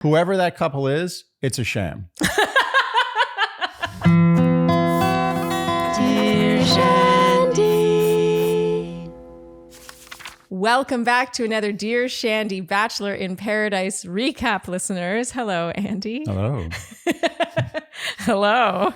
Whoever that couple is, it's a sham. Dear Shandy. Welcome back to another Dear Shandy Bachelor in Paradise recap, listeners. Hello, Andy. Hello. Hello.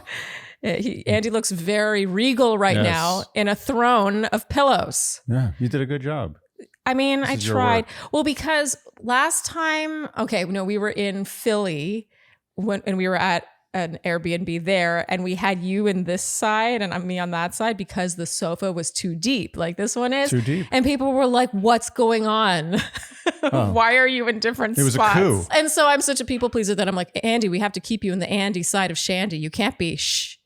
Andy looks very regal right now in a throne of pillows. Yeah, you did a good job. I mean, I tried. Well, because last time, we were in Philly and we were at an Airbnb there, and we had you in this side and me on that side because the sofa was too deep, like this one is. Too deep. And people were like, what's going on? Why are you in different spots? It was a coup. And so I'm such a people pleaser that I'm like, Andy, we have to keep you in the Andy side of Shandy. You can't be shh.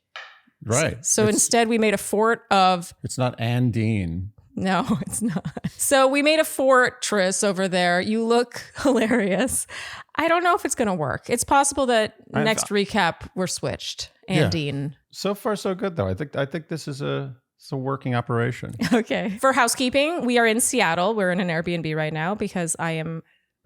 Right. So instead we made a fort of... It's not Andine. No, it's not. So we made a fortress over there. You look hilarious. I don't know if it's going to work. It's possible that next recap we're switched. Andine. So far, so good, though. I think this is a working operation. Okay. For housekeeping, we are in Seattle. We're in an Airbnb right now because I am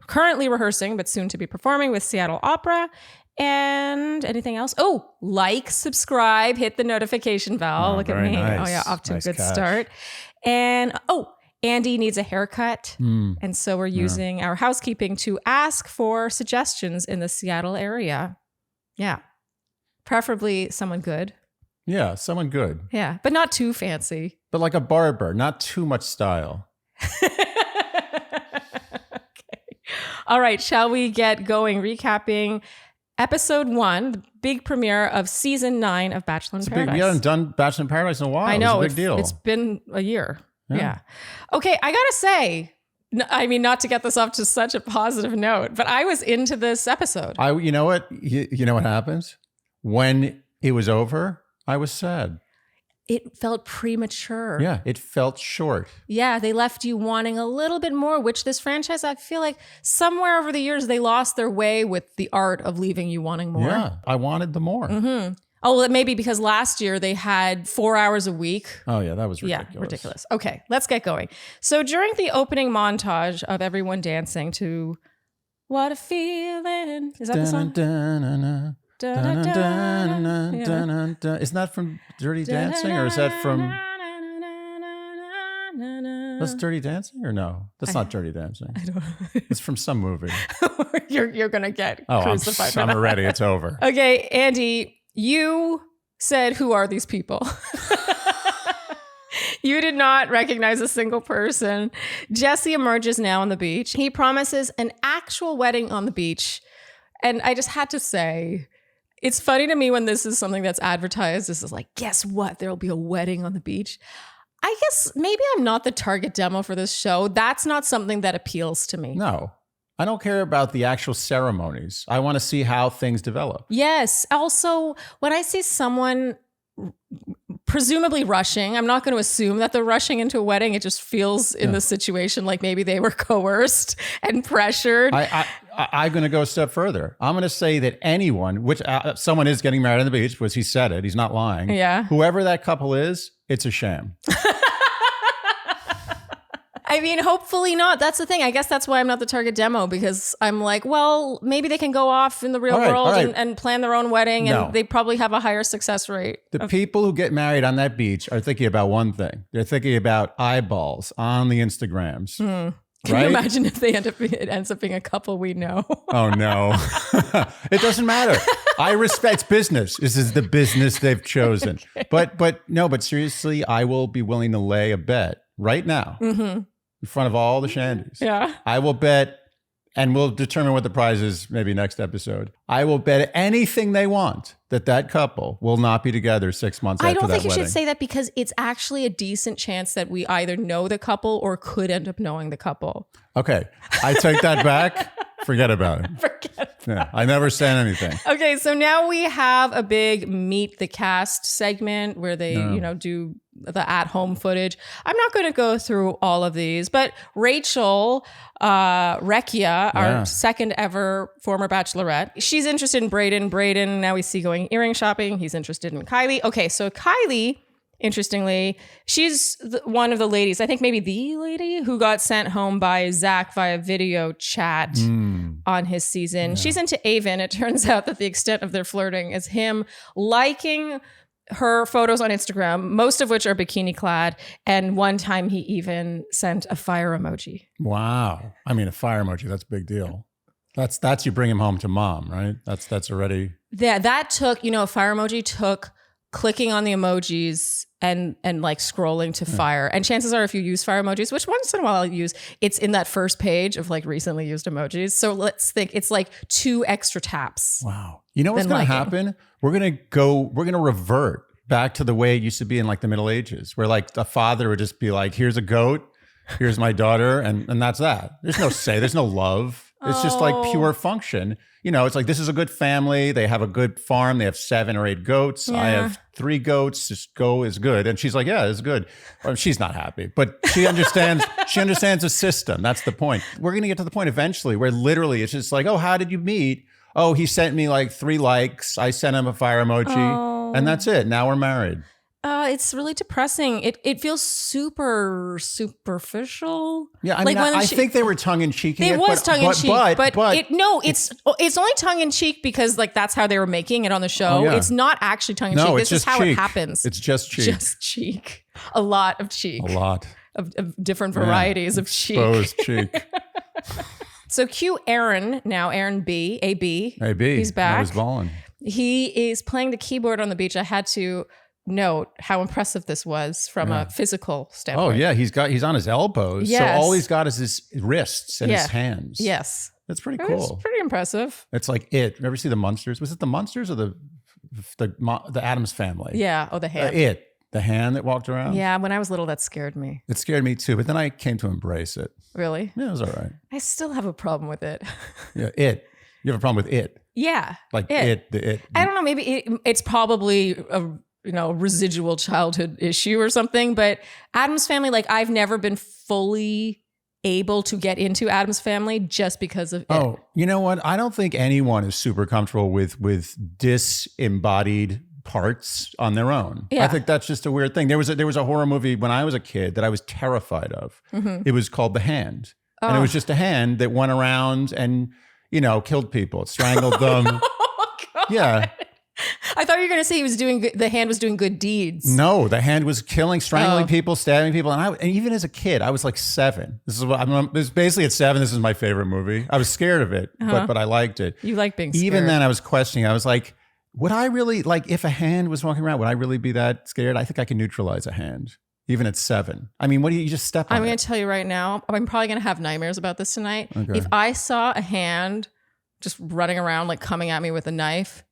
currently rehearsing, but soon to be performing with Seattle Opera. And anything else? Oh, like, subscribe, hit the notification bell. Look at me. Nice. Oh, yeah, off to a good catch. start. And Andy needs a haircut. And so we're using our housekeeping to ask for suggestions in the Seattle area. Yeah. Preferably someone good. Yeah, someone good. Yeah, but not too fancy. But like a barber, not too much style. Okay. All right, shall we get going? Recapping episode 1, the big premiere of season 9 of Bachelor in Paradise. We haven't done Bachelor in Paradise in a while. I know. It's a big deal. It's been a year. Yeah. Okay, I gotta say, I mean, not to get this off to such a positive note, but I was into this episode. You know what? You know what happens? When it was over, I was sad. It felt premature. Yeah, it felt short. Yeah, they left you wanting a little bit more, which this franchise, I feel like somewhere over the years, they lost their way with the art of leaving you wanting more. Yeah, I wanted the more. Mm-hmm. Oh, well, maybe because last year they had 4 hours a week. Oh, yeah, that was ridiculous. Yeah, ridiculous. Okay, let's get going. So during the opening montage of everyone dancing to What a Feeling. Is that the song? Isn't that from Dirty Dancing, or is that from... That's Dirty Dancing, or no? That's not Dirty Dancing. I don't know. It's from some movie. You're going to get crucified. I'm ready. It's over. Okay, Andy, you said, who are these people? You did not recognize a single person. Jesse emerges now on the beach. He promises an actual wedding on the beach. And I just had to say... It's funny to me when this is something that's advertised. This is like, guess what? There'll be a wedding on the beach. I guess maybe I'm not the target demo for this show. That's not something that appeals to me. No, I don't care about the actual ceremonies. I want to see how things develop. Yes. Also, when I see someone presumably rushing, I'm not going to assume that they're rushing into a wedding. It just feels in the situation like maybe they were coerced and pressured. I'm going to go a step further. I'm going to say that anyone, which someone is getting married on the beach, which he said it, he's not lying. Yeah. Whoever that couple is, it's a sham. I mean, hopefully not. That's the thing. I guess that's why I'm not the target demo, because I'm like, well, maybe they can go off in the real world and plan their own wedding, and they probably have a higher success rate. The people who get married on that beach are thinking about one thing. They're thinking about eyeballs on the Instagrams. Can you imagine if it ends up being a couple we know? Oh, no. It doesn't matter. I respect business. This is the business they've chosen. Okay. But seriously, I will be willing to lay a bet right now in front of all the Shandys. Yeah. I will bet, and we'll determine what the prize is maybe next episode. I will bet anything they want that couple will not be together 6 months after that wedding. I don't think you should say that, because it's actually a decent chance that we either know the couple or could end up knowing the couple. Okay. I take that back. Forget about it. I never said anything. Okay, so now we have a big meet the cast segment where they, do the at-home footage. I'm not going to go through all of these, but Rachel Recchia, our second ever former bachelorette, she's interested in Brayden. Brayden, now we see going earring shopping. He's interested in Kylie. Okay, so Kylie interestingly. She's one of the ladies, I think maybe the lady who got sent home by Zach via video chat on his season. Yeah. She's into Avon. It turns out that the extent of their flirting is him liking her photos on Instagram, most of which are bikini clad. And one time he even sent a fire emoji. Wow. I mean, a fire emoji, that's a big deal. That's you bring him home to mom, right? That's already. Yeah, that took, a fire emoji took clicking on the emojis and like scrolling to fire. And chances are if you use fire emojis, which once in a while I'll use, it's in that first page of like recently used emojis. So let's think it's like 2 extra taps. Wow. You know what's going to happen? We're going to revert back to the way it used to be in like the Middle Ages, where like the father would just be like, here's a goat, here's my daughter. And that's that. There's no say, there's no love. It's just like pure function. It's like, this is a good family. They have a good farm. They have 7 or 8 goats. Yeah. I have 3 goats. Just go is good. And she's like, yeah, it's good. Well, she's not happy, but she understands, the system. That's the point. We're going to get to the point eventually where literally it's just like, oh, how did you meet? Oh, he sent me like 3 likes. I sent him a fire emoji and that's it. Now we're married. It's really depressing. It feels super superficial. Yeah, I mean, I think they were tongue in cheek. It was tongue in cheek, but it's only tongue in cheek because like that's how they were making it on the show. Oh, yeah. It's not actually tongue in cheek. This is how it happens. It's just cheek. Just cheek. A lot of cheek. A lot of different varieties of cheek. Exposed cheek. So cue Aaron now. Aaron B. AB. He's back. He's balling. He is playing the keyboard on the beach. I had to note how impressive this was from a physical standpoint. Oh yeah, he's on his elbows. Yes. So all he's got is his wrists and his hands. Yes. That's pretty cool. It's pretty impressive. It's like it. You ever see the Munsters? Was it the Munsters or the Addams Family? Yeah. Oh, the hand. The hand that walked around. Yeah, when I was little, that scared me. It scared me too, but then I came to embrace it. Really? Yeah, it was all right. I still have a problem with it. Yeah, it. You have a problem with it? Yeah. Like it. I don't know. Maybe it's probably a residual childhood issue or something. But Addams Family, like I've never been fully able to get into Addams Family just because of it. Oh, you know what? I don't think anyone is super comfortable with disembodied parts on their own. Yeah. I think that's just a weird thing. There was a horror movie when I was a kid that I was terrified of. Mm-hmm. It was called The Hand. And it was just a hand that went around and, killed people, strangled them. Oh, God. Yeah. I thought you were going to say the hand was doing good deeds. No, the hand was strangling people, stabbing people. And even as a kid, I was like 7. This is basically at 7. This is my favorite movie. I was scared of it, but I liked it. You like being scared. Even then I was questioning. I was like, would I really, like if a hand was walking around, would I really be that scared? I think I can neutralize a hand, even at 7. I mean, what do you just step on? I'm going to tell you right now, I'm probably going to have nightmares about this tonight. Okay. If I saw a hand just running around, like coming at me with a knife,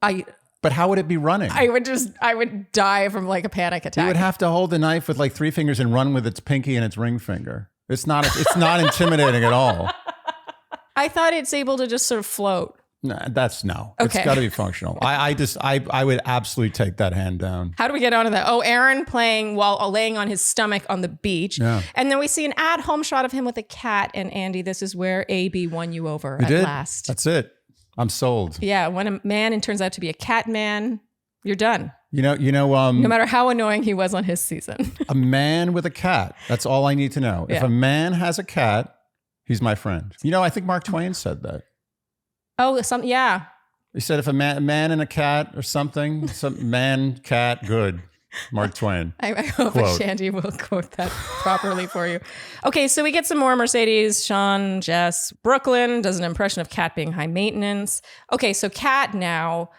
But how would it be running? I would die from like a panic attack. You would have to hold the knife with like 3 fingers and run with its pinky and its ring finger. It's not intimidating at all. I thought it's able to just sort of float. No, Okay. It's got to be functional. I would absolutely take that hand down. How do we get onto that? Oh, Aaron playing while laying on his stomach on the beach. Yeah. And then we see an at-home shot of him with a cat. And Andy, this is where AB won you over last. That's it. I'm sold. Yeah. When a man turns out to be a cat man, you're done. No matter how annoying he was on his season. A man with a cat. That's all I need to know. Yeah. If a man has a cat, he's my friend. I think Mark Twain said that. Oh, yeah. He said if a man and a cat or something, some man, cat, good. Mark Twain. I hope Shandy will quote that properly for you. Okay, so we get some more Mercedes, Sean, Jess. Brooklyn does an impression of Kat being high maintenance. Okay, so Kat now,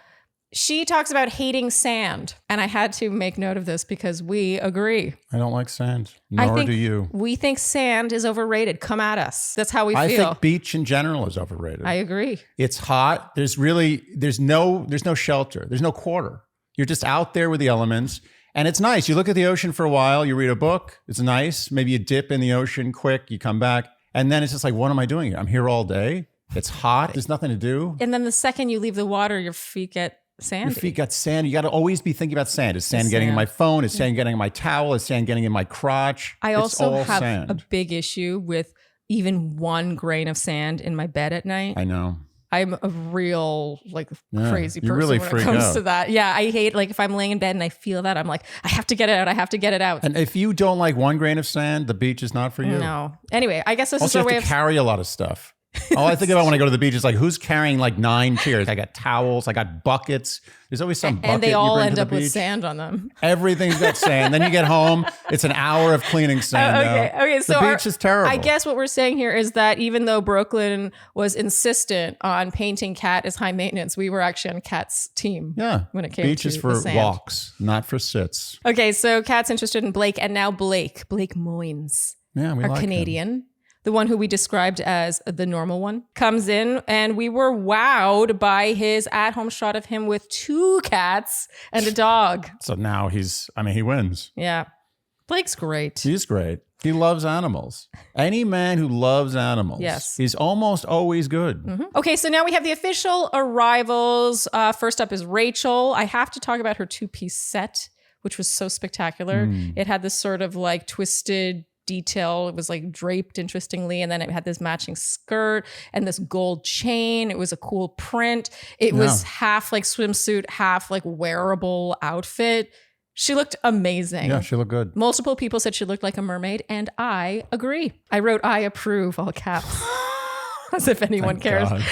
she talks about hating sand. And I had to make note of this because we agree. I don't like sand, nor do you. We think sand is overrated. Come at us. That's how we feel. I think beach in general is overrated. I agree. It's hot. There's no shelter. There's no quarter. You're just out there with the elements. And it's nice. You look at the ocean for a while, you read a book, it's nice. Maybe you dip in the ocean quick, you come back. And then it's just like, what am I doing here? I'm here all day. It's hot. There's nothing to do. And then the second you leave the water, your feet get sandy. Your feet got sand. You got to always be thinking about sand. Is sand getting in my phone? Is sand getting in my towel? Is sand getting in my crotch? I also have a big issue with even 1 grain of sand in my bed at night. I know. I'm a real crazy you person really when it freak comes out. to that. Yeah, I hate if I'm laying in bed and I feel that, I'm like, I have to get it out. I have to get it out. And if you don't like one grain of sand, the beach is not for you. No. Anyway, I guess this Also, is our you way have of to carry a lot of stuff. All I think about when I go to the beach is who's carrying 9 chairs? I got towels, I got buckets. There's always some bucket and they you all bring end to the up with beach. sand on them. Everything's got sand. Then you get home, it's an hour of cleaning sand. Okay. So the beach is terrible. I guess what we're saying here is that even though Brooklyn was insistent on painting Kat as high maintenance, we were actually on Kat's team. Yeah. When it came beach to is for the sand. walks, not for sits. Okay, so Kat's interested in Blake, and now Blake Moynes, Yeah, we our like Canadian. him. The one who we described as the normal one, comes in, and we were wowed by his at-home shot of him with 2 cats and a dog. So now he wins. Yeah. Blake's great. He's great. He loves animals. Any man who loves animals Yes. is almost always good. Mm-hmm. Okay, so now we have the official arrivals. First up is Rachel. I have to talk about her 2-piece set, which was so spectacular. It had this sort of twisted detail. It was draped interestingly, and then it had this matching skirt and this gold chain. It was a cool print. It was half swimsuit, half wearable outfit. She looked amazing. Yeah, she looked good. Multiple people said she looked like a mermaid, and I agree. I wrote I approve, all caps. As if anyone cares. God.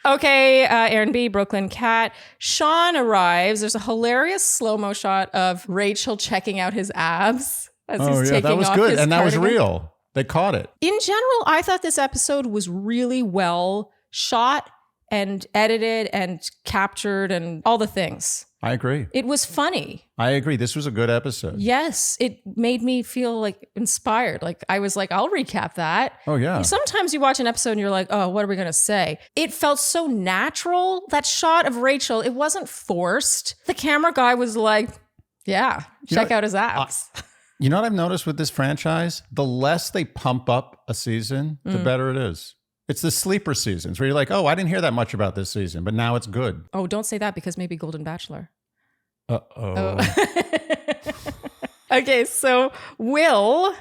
Okay, Aaron B, Brooklyn Cat. Sean arrives. There's a hilarious slow-mo shot of Rachel checking out his abs as he's taking that was off good. his And that was cardigan. real. They caught it. In general, I thought this episode was really well shot and edited and captured and all the things. I agree. It was funny. I agree. This was a good episode. Yes, it made me feel inspired. I was I'll recap that. Oh, yeah. Sometimes you watch an episode and you're like, oh, what are we going to say? It felt so natural. That shot of Rachel, it wasn't forced. The camera guy was like, yeah, check out his abs. You know what I've noticed with this franchise? The less they pump up a season, the better it is. It's the sleeper seasons where you're like, oh, I didn't hear that much about this season, but now it's good. Oh, don't say that because maybe Golden Bachelor. Uh-oh. Okay, so Will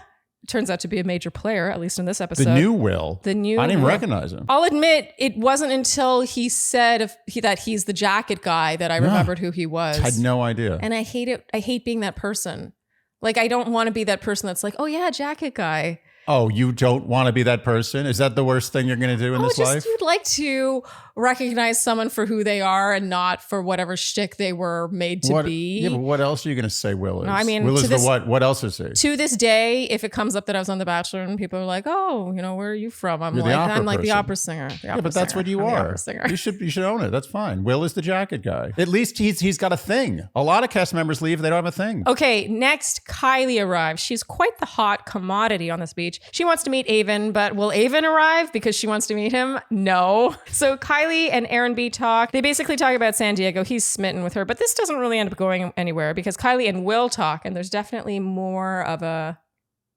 turns out to be a major player, at least in this episode. The new Will. The new I didn't Will. recognize him. I'll admit, it wasn't until he said that he's the jacket guy that I remembered who he was. I had no idea. And I hate it. I hate being that person. I don't want to be that person that's like, oh yeah, jacket guy. Oh, you don't want to be that person? Is that the worst thing you're going to do in this life? You'd like to recognize someone for who they are and not for whatever shtick they were made to be. Yeah, but what else are you going to say Will is? No, I mean, Will to is this- the what? What else is he? To this day, if it comes up that I was on The Bachelor and people are like, "Oh, where are you from?" I'm You're the opera I'm the person. opera singer. Yeah, but that's what you are. You should own it. That's fine. Will is the jacket guy. At least he's got a thing. A lot of cast members leave; they don't have a thing. Okay, next, Kylie arrives. She's quite the hot commodity on this beach. She wants to meet Avon, but will Avon arrive because she wants to meet him? No. So Kylie and Aaron B talk. They basically talk about San Diego. He's smitten with her, but this doesn't really end up going anywhere because Kylie and Will talk, and there's definitely more of a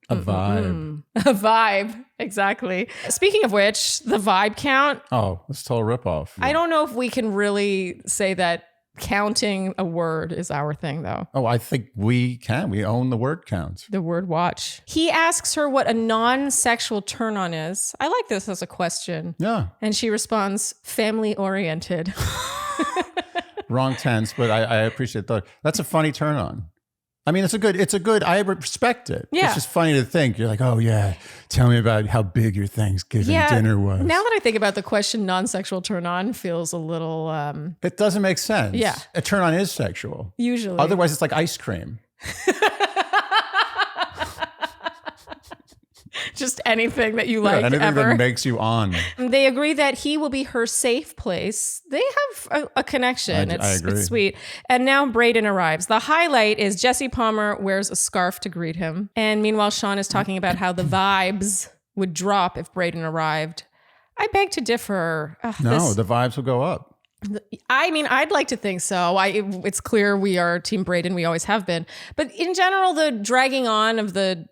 vibe. A vibe, exactly. Speaking of which, the vibe count. Oh, that's a total ripoff. I don't know if we can really say that counting a word is our thing, though. Oh, I think we can. We own the word count. The word watch. He asks her what a non-sexual turn-on is. I like this as a question. Yeah. And she responds, family-oriented. Wrong tense, but I appreciate that. That's a funny turn on. I mean, it's a good, I respect it. Yeah. It's just funny to think. You're like, oh yeah, tell me about how big your Thanksgiving dinner was. Now that I think about the question, non-sexual turn-on feels a little... It doesn't make sense. Yeah. A turn on is sexual. Usually. Otherwise, it's like ice cream. Just anything that you like anything ever. that makes you on. They agree that he will be her safe place. They have a connection. I agree. It's sweet. And now Brayden arrives. The highlight is Jesse Palmer wears a scarf to greet him. And meanwhile, Sean is talking about how the vibes would drop if Brayden arrived. I beg to differ. The vibes will go up. I mean, I'd like to think so. It's clear we are Team Brayden. We always have been. But in general, the dragging on of the,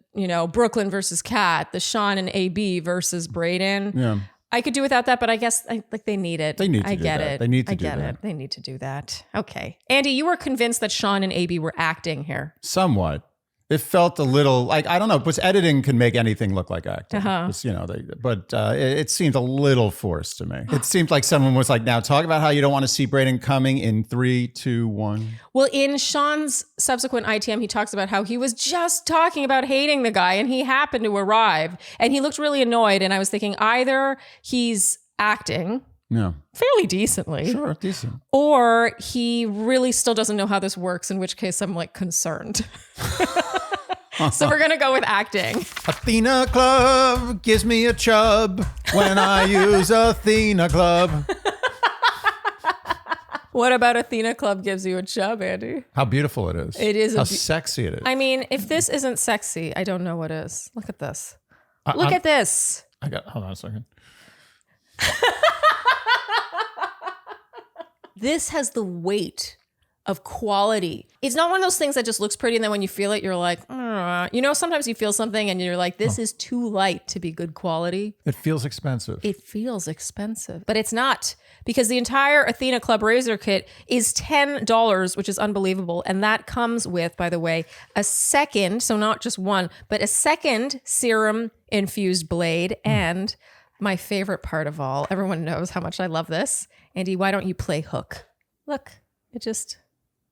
Brooklyn versus Kat, the Sean and AB versus Brayden. Yeah. I could do without that, but I guess they need it. They need to I do get that. it. They need to I do get that. it. They need to do that. Okay. Andy, you were convinced that Sean and AB were acting here. Somewhat. It felt a little like, I don't know, because editing can make anything look like acting. It's, it seemed a little forced to me. It seemed like someone was like, now talk about how you don't want to see Braden coming in 3, 2, 1. Well, in Sean's subsequent ITM, he talks about how he was just talking about hating the guy and he happened to arrive and he looked really annoyed. And I was thinking either he's acting fairly decently. Sure, decent. Or he really still doesn't know how this works, in which case I'm like concerned. So we're going to go with acting. Athena Club gives me a chub when I use Athena Club. What about Athena Club gives you a chub, Andy? How beautiful it is. It is. How sexy it is. I mean, if this isn't sexy, I don't know what is. Look at this. Look at this. Hold on a second. This has the weight of quality. It's not one of those things that just looks pretty and then when you feel it, you're like, sometimes you feel something and you're like, this is too light to be good quality. It feels expensive. It feels expensive, but it's not, because the entire Athena Club razor kit is $10, which is unbelievable. And that comes with, by the way, a second, so not just one, but a second serum infused blade. And my favorite part of all, everyone knows how much I love this. Andy, why don't you play hook? Look, it just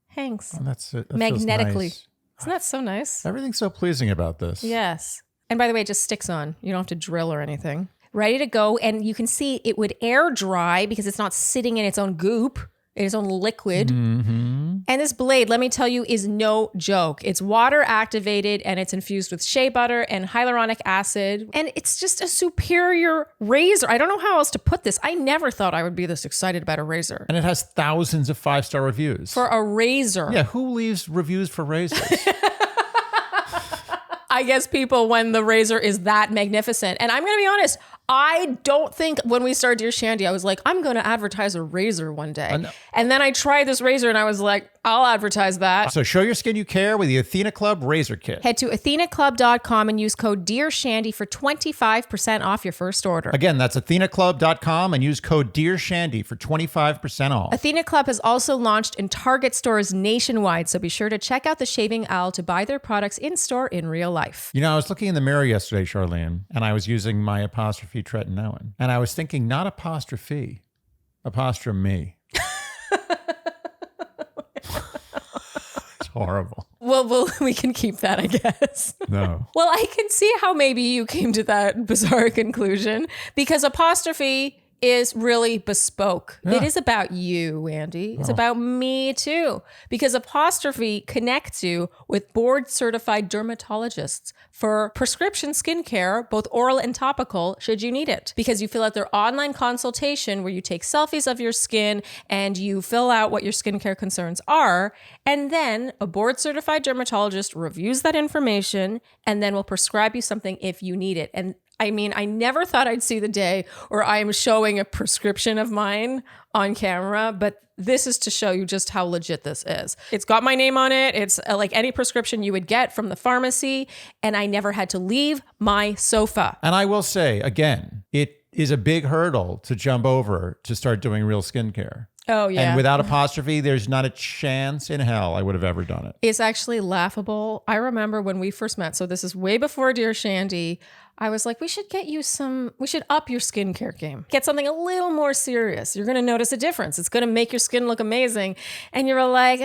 hangs that's it. That magnetically. Nice. Isn't that so nice? Everything's so pleasing about this. Yes. And by the way, it just sticks on. You don't have to drill or anything. Ready to go. And you can see it would air dry because it's not sitting in its own goop, in its own liquid. Mm-hmm. And this blade, let me tell you, is no joke. It's water activated and it's infused with shea butter and hyaluronic acid. And it's just a superior razor. I don't know how else to put this. I never thought I would be this excited about a razor. And it has thousands of 5-star reviews. For a razor. Yeah, who leaves reviews for razors? I guess people when the razor is that magnificent. And I'm going to be honest, I don't think when we started Dear Shandy, I was like, I'm going to advertise a razor one day. And then I tried this razor and I was like, I'll advertise that. So show your skin you care with the Athena Club Razor Kit. Head to athenaclub.com and use code DearShandy for 25% off your first order. Again, that's athenaclub.com and use code DearShandy for 25% off. Athena Club has also launched in Target stores nationwide, so be sure to check out the Shaving Owl to buy their products in-store in real life. You know, I was looking in the mirror yesterday, Sharleen, and I was using my apostrophe tretinoin. And I was thinking, not apostrophe, me. It's horrible. Well, we can keep that, I guess. No. Well, I can see how maybe you came to that bizarre conclusion because apostrophe is really bespoke. Yeah. It is about you, Andy. It's about me too. Because apostrophe connects you with board certified dermatologists for prescription skincare, both oral and topical, should you need it. Because you fill out their online consultation where you take selfies of your skin and you fill out what your skincare concerns are. And then a board certified dermatologist reviews that information and then will prescribe you something if you need it. And I mean, I never thought I'd see the day where I am showing a prescription of mine on camera, but this is to show you just how legit this is. It's got my name on it. It's like any prescription you would get from the pharmacy, and I never had to leave my sofa. And I will say, again, it is a big hurdle to jump over to start doing real skincare. Oh, yeah. And without apostrophe, there's not a chance in hell I would have ever done it. It's actually laughable. I remember when we first met, so this is way before Dear Shandy, I was like, we should up your skincare game. Get something a little more serious. You're going to notice a difference. It's going to make your skin look amazing. And you're like,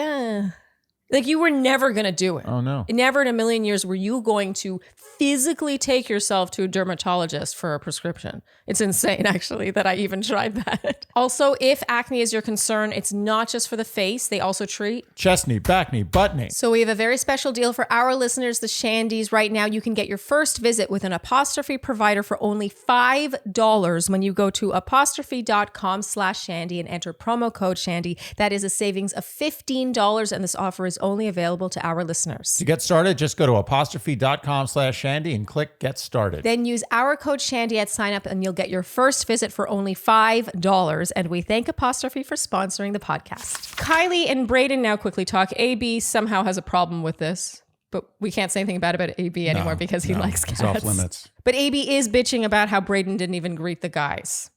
like you were never going to do it. Oh, no. Never in a million years were you going to physically take yourself to a dermatologist for a prescription. It's insane, actually, that I even tried that. Also, if acne is your concern, it's not just for the face. They also treat chest knee, back knee, butt knee. So we have a very special deal for our listeners, the Shandys. Right now, you can get your first visit with an apostrophe provider for only $5 when you go to apostrophe.com/Shandy and enter promo code Shandy. That is a savings of $15, and this offer is only available to our listeners. To get started, just go to apostrophe.com/Shandy and click Get Started. Then use our code Shandy at sign up and you'll get your first visit for only $5. And we thank Apostrophe for sponsoring the podcast. Kylie and Braden now quickly talk. AB somehow has a problem with this, but we can't say anything bad about AB anymore because he likes cats. It's off limits. But AB is bitching about how Braden didn't even greet the guys.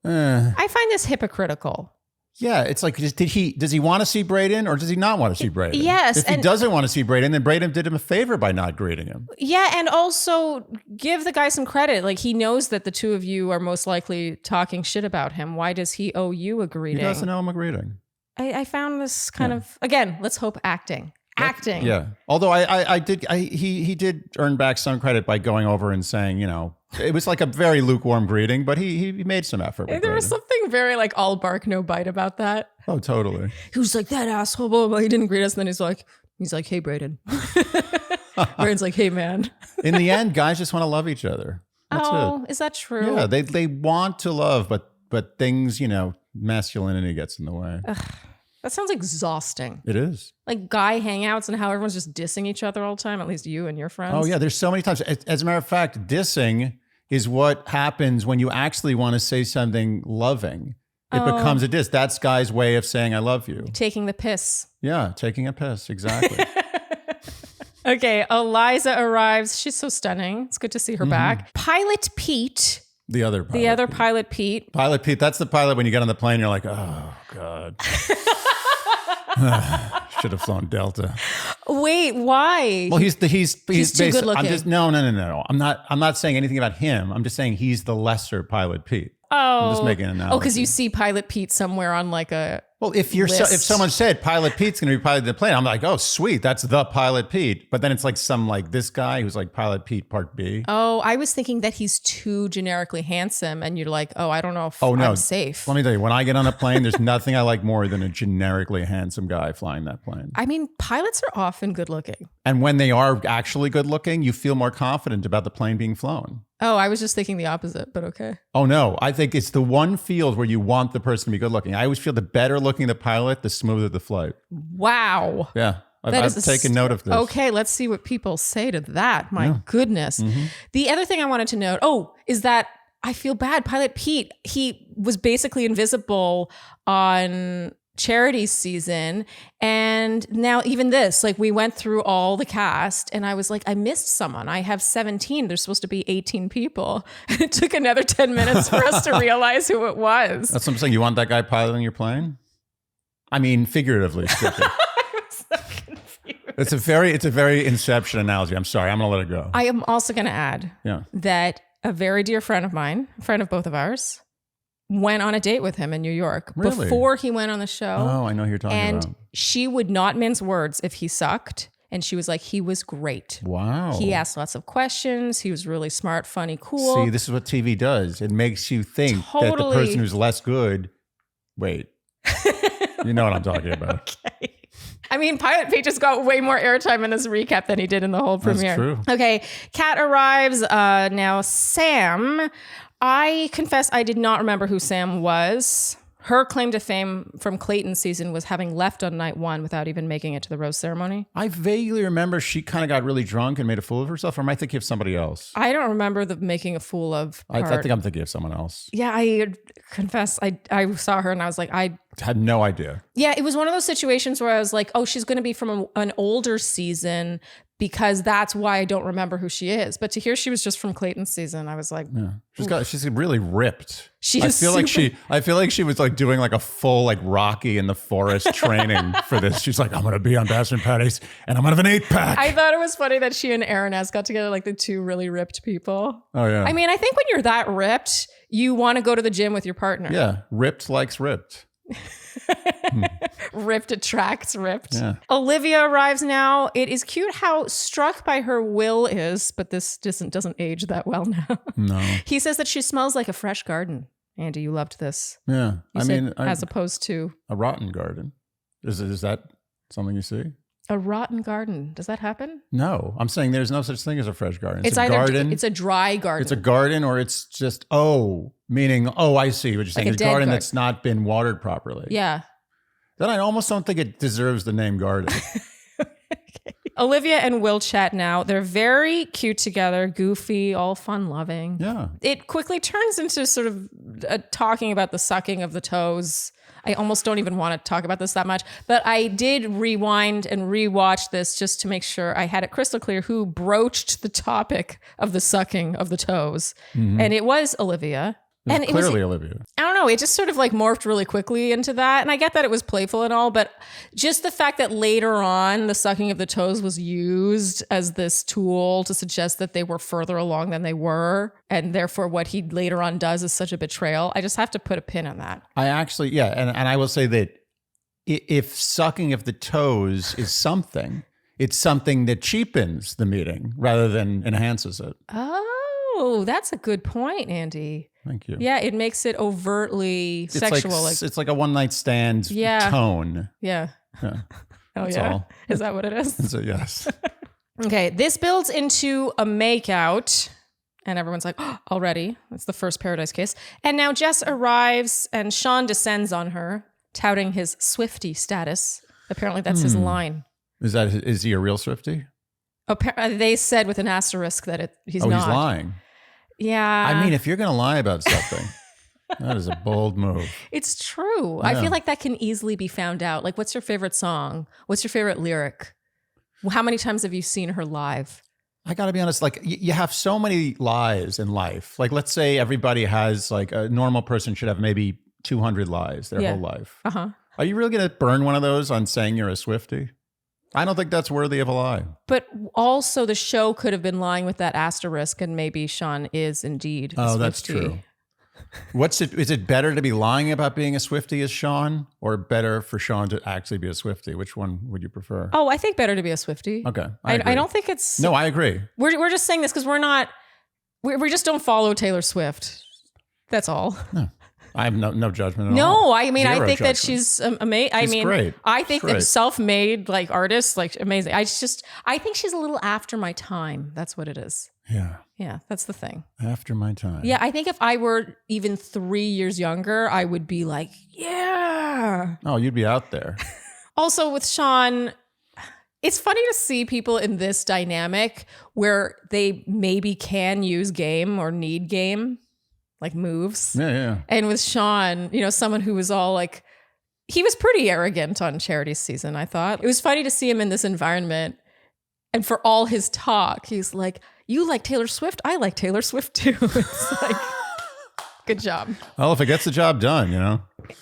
I find this hypocritical. Yeah, it's like, does he want to see Brayden or does he not want to see Brayden? Yes. If he doesn't want to see Brayden, then Brayden did him a favor by not greeting him. Yeah, and also give the guy some credit. Like, he knows that the two of you are most likely talking shit about him. Why does he owe you a greeting? He doesn't owe him a greeting. I found this kind of, again, let's hope acting. Yeah. Although he did earn back some credit by going over and saying, it was like a very lukewarm greeting, but he made some effort. There was something very like all bark, no bite about that. Oh, totally. He was like, that asshole, blah, blah, blah. He didn't greet us. And then he's like, hey, Brayden. Brayden's like, hey, man. In the end, guys just want to love each other. That's it. Is that true? Yeah, they want to love, but things, masculinity gets in the way. Ugh, that sounds exhausting. It is. Like guy hangouts and how everyone's just dissing each other all the time, at least you and your friends. Oh, yeah. There's so many times. As a matter of fact, dissing is what happens when you actually want to say something loving. It becomes a diss. That's guys' way of saying I love you. Taking the piss. Yeah, taking a piss. Exactly. Okay, Eliza arrives. She's so stunning. It's good to see her back. Pilot Pete. The other pilot Pete. Pilot Pete. That's the pilot when you get on the plane, you're like, oh, God. Should have flown Delta. Wait, why? Well, he's too good looking. I'm just no. I'm not saying anything about him. I'm just saying he's the lesser Pilot Pete. Oh, I'm just making an analogy. Oh, because you see Pilot Pete somewhere on like a if if someone said Pilot Pete's going to be piloting the plane, I'm like, oh, sweet, that's the Pilot Pete. But then it's like this guy who's like Pilot Pete Part B. Oh, I was thinking that he's too generically handsome, and you're like, oh, I don't know if I'm safe. Let me tell you, when I get on a plane, there's nothing I like more than a generically handsome guy flying that plane. I mean, pilots are often good looking. And when they are actually good looking, you feel more confident about the plane being flown. Oh, I was just thinking the opposite, but okay. Oh, no. I think it's the one field where you want the person to be good looking. I always feel the better looking the pilot, the smoother the flight. Wow. Yeah. I've taken note of this. Okay, let's see what people say to that. My goodness. Mm-hmm. The other thing I wanted to note, is that I feel bad. Pilot Pete, he was basically invisible on Charity season, and now even this, like, we went through all the cast and I was like, I missed someone. I have 17. There's supposed to be 18 people. It took another 10 minutes for us to realize who it was. That's what I'm saying. You want that guy piloting your plane? I mean, figuratively speaking. I'm so confused. It's a very Inception analogy. I'm sorry. I'm gonna let it go. I am also gonna add that a very dear friend of mine, a friend of both of ours, went on a date with him in New York before he went on the show. Oh, I know who you're talking about. And she would not mince words if he sucked. And she was like, he was great. Wow. He asked lots of questions. He was really smart, funny, cool. See, this is what TV does. It makes you think that the person who's less good, wait, you know what I'm talking about. Okay. I mean, Pilot Pete just got way more airtime in this recap than he did in the whole premiere. That's true. Okay, Kat arrives. Now, Sam, I confess I did not remember who Sam was. Her claim to fame from Clayton's season was having left on night one without even making it to the rose ceremony. I vaguely remember she kind of got really drunk and made a fool of herself, or am I thinking of somebody else? I don't remember the making a fool of her. I think I'm thinking of someone else. Yeah, I confess I saw her and I was like, I had no idea. Yeah, it was one of those situations where I was like, oh, she's going to be from an older season because that's why I don't remember who she is. But to hear she was just from Clayton's season, I was like, yeah. She's really ripped. I feel like she was like doing like a full like Rocky in the forest training for this. She's like, I'm gonna be on Bachelor and Patties and I'm gonna have an 8-pack. I thought it was funny that she and Aaron S got together, like the two really ripped people. Oh yeah. I mean, I think when you're that ripped, you want to go to the gym with your partner. Yeah, ripped likes ripped. Ripped attracts ripped. Yeah. Olivia arrives now. It is cute how struck by her Will is, but this doesn't age that well now. No. He says that she smells like a fresh garden. Andy, you loved this. Yeah. As opposed to a rotten garden. Is that something you see? A rotten garden. Does that happen? No, I'm saying there's no such thing as a fresh garden. It's either garden. It's a dry garden. It's a garden, or it's just meaning I see what you're saying. It's a garden that's not been watered properly. Yeah. Then I almost don't think it deserves the name garden. Okay. Olivia and Will chat now. They're very cute together, goofy, all fun loving. Yeah. It quickly turns into sort of talking about the sucking of the toes. I almost don't even want to talk about this that much, but I did rewind and rewatch this just to make sure I had it crystal clear who broached the topic of the sucking of the toes. Mm-hmm. And it was Olivia. And clearly Olivia. I don't know. It just sort of like morphed really quickly into that. And I get that it was playful and all, but just the fact that later on the sucking of the toes was used as this tool to suggest that they were further along than they were. And therefore what he later on does is such a betrayal. I just have to put a pin on that. I actually, yeah. And I will say that if sucking of the toes is something, it's something that cheapens the meeting rather than enhances it. Oh, that's a good point, Andy. Thank you. Yeah, it makes it overtly sexual. It's like a one night stand tone. Yeah. Yeah. Oh, That's yeah. all. Is that what it is? So, yes. Okay, this builds into a makeout. And everyone's like, oh, already. That's the first Paradise kiss. And now Jess arrives and Sean descends on her, touting his Swiftie status. Apparently that's his line. Is he a real Swiftie? They said with an asterisk that he's not. Oh, he's lying. Yeah. I mean, if you're going to lie about something, that is a bold move. It's true. Yeah. I feel like that can easily be found out. Like, what's your favorite song? What's your favorite lyric? How many times have you seen her live? I got to be honest, like you have so many lies in life. Like, let's say everybody has, like, a normal person should have maybe 200 lies their whole life. Uh-huh. Are you really going to burn one of those on saying you're a Swiftie? I don't think that's worthy of a lie. But also the show could have been lying with that asterisk and maybe Sean is indeed a Swiftie. That's true. Is it better to be lying about being a Swiftie as Sean or better for Sean to actually be a Swiftie? Which one would you prefer? Oh, I think better to be a Swiftie. Okay. I don't think it's... No, I agree. We're just saying this because we just don't follow Taylor Swift. That's all. No. I have no judgment at all. No, I mean, I think judgment. that she's amazing. I mean, great. I think She's that great. self-made like artists, like amazing. I think she's a little after my time. That's what it is. Yeah. Yeah, that's the thing. After my time. Yeah, I think if I were even 3 years younger, I would be like, yeah. Oh, you'd be out there. Also with Sean, it's funny to see people in this dynamic where they maybe can use game or need game. Like moves. Yeah. And with Sean, someone who was all like, he was pretty arrogant on Charity's season, I thought. It was funny to see him in this environment. And for all his talk, he's like, you like Taylor Swift? I like Taylor Swift too. It's like, good job. Well, if it gets the job done,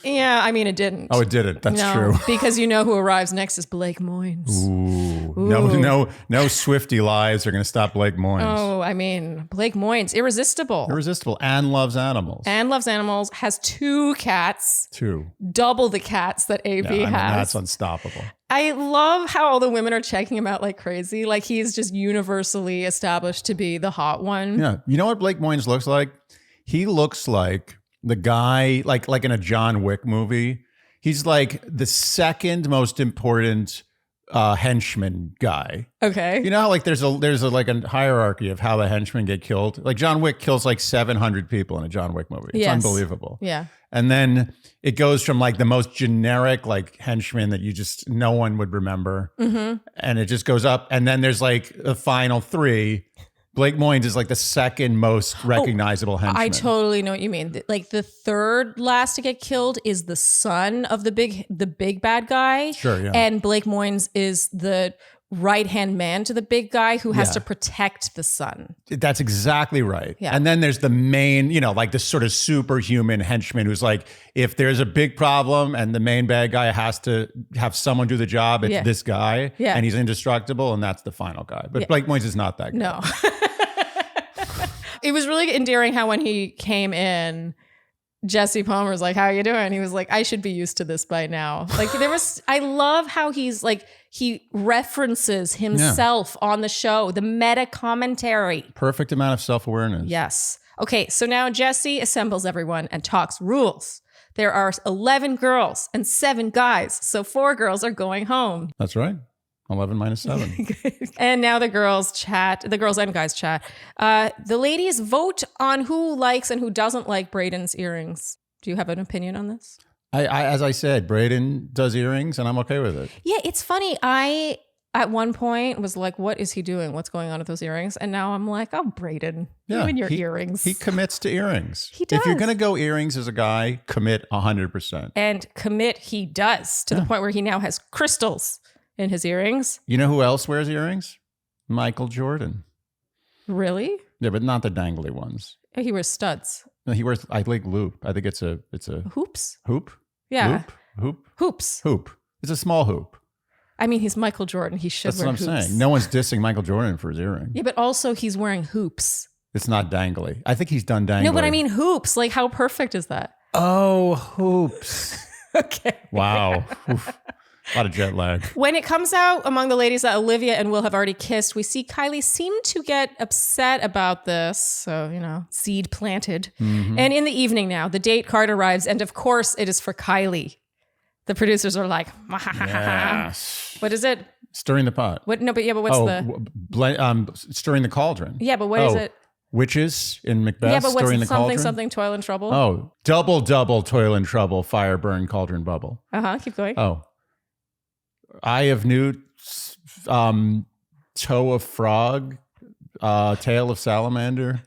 Yeah, I mean, it didn't. Oh, it didn't. That's true. Because who arrives next is Blake Moynes. Ooh. Ooh. No Swiftie lies are going to stop Blake Moynes. Oh, I mean, Blake Moynes, irresistible. Irresistible and loves animals. And loves animals, has 2 cats. 2. Double the cats that AB has. That's unstoppable. I love how all the women are checking him out like crazy. Like he's just universally established to be the hot one. Yeah. You know what Blake Moynes looks like? He looks like the guy, like in a John Wick movie. He's like the second most important henchman guy. Okay. You know how like there's like a hierarchy of how the henchmen get killed? Like John Wick kills like 700 people in a John Wick movie. It's Yes. unbelievable. Yeah. And then it goes from like the most generic like henchman that no one would remember. Mm-hmm. And it just goes up. And then there's like the final 3. Blake Moynes is like the second most recognizable henchman. I totally know what you mean. Like the third last to get killed is the son of the big bad guy. Sure, yeah. And Blake Moynes is the right-hand man to the big guy who has to protect the son. That's exactly right. Yeah. And then there's the main, like the sort of superhuman henchman who's like, if there's a big problem and the main bad guy has to have someone do the job, it's this guy. Yeah. And he's indestructible, and that's the final guy. But Blake Moynes is not that guy. No. It was really endearing how when he came in, Jesse Palmer's like, how you doing? He was like, I should be used to this by now. Like I love how he's like, he references himself on the show, the meta commentary. Perfect amount of self-awareness. Yes. Okay, so now Jesse assembles everyone and talks rules. There are 11 girls and 7 guys, so 4 girls are going home. That's right. 11 minus 7. And now the girls and guys chat. The ladies vote on who likes and who doesn't like Brayden's earrings. Do you have an opinion on this? As I said, Brayden does earrings, and I'm okay with it. Yeah, it's funny. I, at one point, was like, what is he doing? What's going on with those earrings? And now I'm like, oh, Brayden, you and your earrings. He commits to earrings. He does. If you're going to go earrings as a guy, commit 100%. And commit he does, to the point where he now has crystals in his earrings. You know who else wears earrings? Michael Jordan. Really? Yeah, but not the dangly ones. He wears studs. No, he wears. I like loop. I think it's a Hoops? hoop. Yeah. Hoop. Hoops. Hoop. It's a small hoop. I mean, he's Michael Jordan. He should That's wear what I'm hoops. saying. No one's dissing Michael Jordan for his earring. Yeah, but also he's wearing hoops. It's not dangly. I think he's done dangly. No, but I mean hoops. Like, how perfect is that? Oh, hoops. Okay. Wow. Oof. A lot of jet lag. When it comes out among the ladies that Olivia and Will have already kissed, we see Kylie seem to get upset about this. So, seed planted. Mm-hmm. And in the evening now, the date card arrives. And of course, it is for Kylie. The producers are like, Yes. What is it? Stirring the pot. What? No, but what's stirring the cauldron. Yeah, but what is it? Witches in Macbeth. Yeah, but what's stirring the cauldron. something, toil and trouble? Oh, double, toil and trouble, fire, burn, cauldron, bubble. Keep going. Oh. Eye of newt, toe of frog, tail of salamander.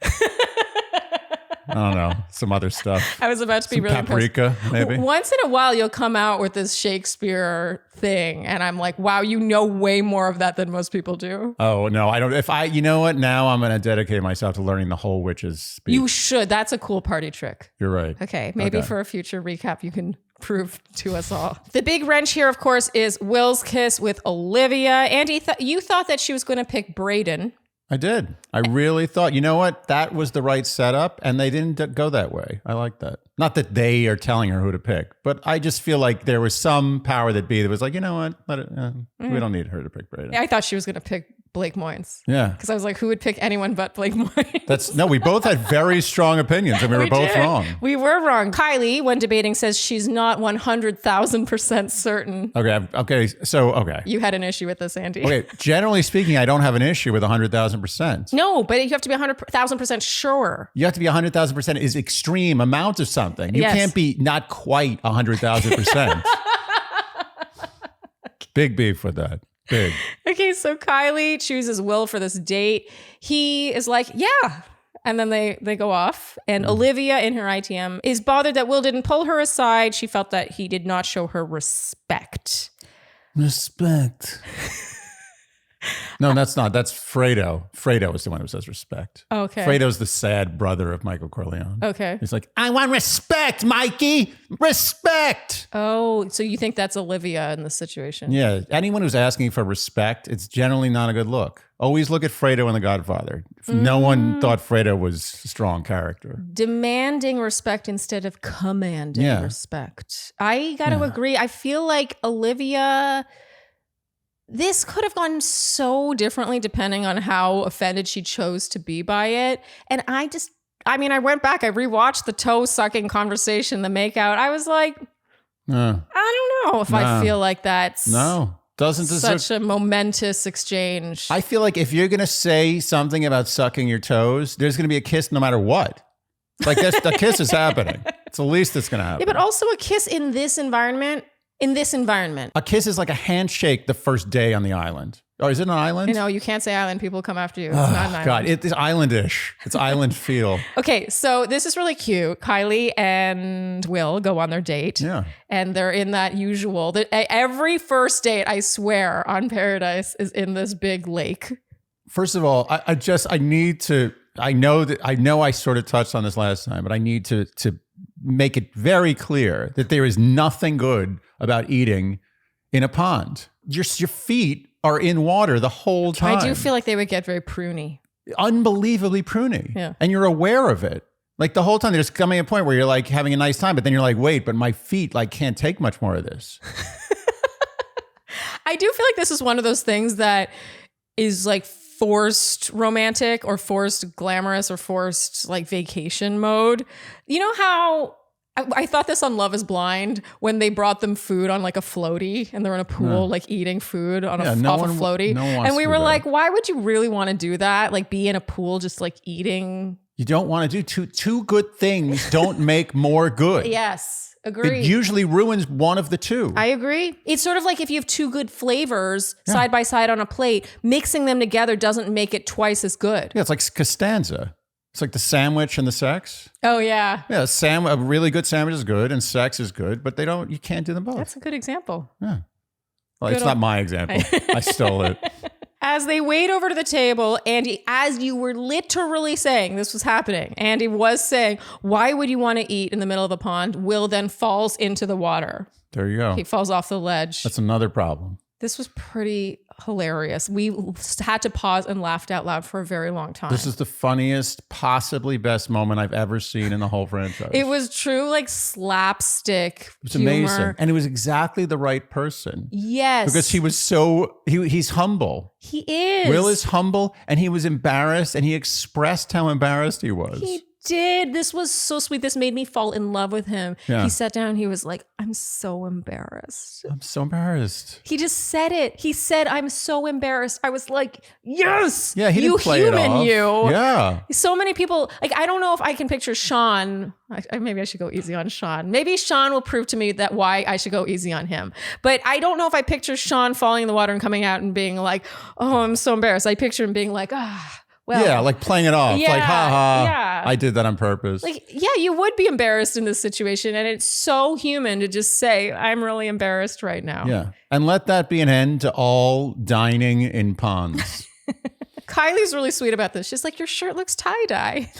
I don't know. Some other stuff. I was about to be really paprika, maybe. Once in a while, you'll come out with this Shakespeare thing, and I'm like, wow, you know way more of that than most people do. Oh, no, I don't. You know what? Now I'm going to dedicate myself to learning the whole witch's speech. You should. That's a cool party trick. You're right. Okay, maybe for a future recap, you can prove to us all. The big wrench here, of course, is Will's kiss with Olivia. Andy, you thought that she was going to pick Brayden. I did. I really thought, you know what? That was the right setup, and they didn't go that way. I like that. Not that they are telling her who to pick, but I just feel like there was some power that was like, you know what? Let it. We don't need her to pick Brayden. I thought she was going to pick Blake Moynes. Yeah. Because I was like, who would pick anyone but Blake Moynes? We both had very strong opinions, and we were both wrong. We were wrong. Kylie, when debating, says she's not 100,000% certain. Okay. So. You had an issue with this, Andy. Okay. Generally speaking, I don't have an issue with 100,000%. No, but you have to be 100,000% sure. You have to be 100,000% is extreme amount of something. You can't be not quite 100,000%. Big beef with that. Big. Okay, so Kylie chooses Will for this date. He is like, yeah. And then they go off. And Olivia, in her ITM, is bothered that Will didn't pull her aside. She felt that he did not show her respect. Respect. No, that's not. That's Fredo. Fredo is the one who says respect. Okay. Fredo's the sad brother of Michael Corleone. Okay. He's like, I want respect, Mikey. Respect. Oh, so you think that's Olivia in this situation? Yeah. Anyone who's asking for respect, it's generally not a good look. Always look at Fredo and The Godfather. No one thought Fredo was a strong character. Demanding respect instead of commanding respect. I got to agree. I feel like Olivia... This could have gone so differently depending on how offended she chose to be by it. And I went back, I rewatched the toe sucking conversation, the makeout. I was like, I don't know if I feel like that's doesn't such a momentous exchange. I feel like if you're going to say something about sucking your toes, there's going to be a kiss no matter what. Like the kiss is happening. It's the least that's going to happen. Yeah, but also a kiss in this environment. A kiss is like a handshake the first day on the island. Oh, is it an island? You can't say island. People come after you. It's not an island. God, it's islandish. It's island feel. Okay, so this is really cute. Kylie and Will go on their date. Yeah. And they're in that usual. Every first date, I swear, on Paradise is in this big lake. First of all, I know I sort of touched on this last time, but I need to make it very clear that there is nothing good about eating in a pond. Your feet are in water the whole time. I do feel like they would get very pruny. Unbelievably pruny. Yeah. And you're aware of it. Like the whole time there's coming a point where you're like having a nice time, but then you're like, wait, but my feet can't take much more of this. I do feel like this is one of those things that is like forced romantic or forced glamorous or forced vacation mode. You know how I thought this on Love is Blind when they brought them food on a floaty and they're in a pool eating food on off a floaty. And we were like, why would you really want to do that? Be in a pool just eating. You don't want to do two good things don't make more good. Yes. Agreed. It usually ruins one of the two. I agree. It's sort of like if you have two good flavors side by side on a plate, mixing them together doesn't make it twice as good. Yeah, it's like Costanza. It's like the sandwich and the sex. Oh, yeah. Yeah, a really good sandwich is good and sex is good, but you can't do them both. That's a good example. Yeah. Well, it's not my example. I stole it. As they wade over to the table, Andy, as you were literally saying this was happening, Andy was saying, why would you want to eat in the middle of a pond? Will then falls into the water. There you go. He falls off the ledge. That's another problem. This was pretty hilarious. We had to pause and laughed out loud for a very long time. This is the funniest, possibly best moment I've ever seen in the whole franchise. It was true, like slapstick. It's humor. amazing. And it was exactly the right person. Yes. Because he was he's humble. He is. Will is humble, and he was embarrassed, and he expressed how embarrassed he was. He did. This was so sweet. This made me fall in love with him. Yeah. He sat down. He was like, I'm so embarrassed. I'm so embarrassed. He just said it. He said, I'm so embarrassed. I was like, yes. Yeah, he didn't play it off. You. Yeah. So many people, like, I don't know if I can picture Sean. Maybe I should go easy on Sean. Maybe Sean will prove to me that why I should go easy on him. But I don't know if I picture Sean falling in the water and coming out and being like, oh, I'm so embarrassed. I picture him being like, well, yeah, like playing it off. Yeah, like, ha ha. yeah. I did that on purpose. Like, yeah, you would be embarrassed in this situation. And it's so human to just say, I'm really embarrassed right now. Yeah. And let that be an end to all dining in ponds. Kylie's really sweet about this. She's like, your shirt looks tie-dye.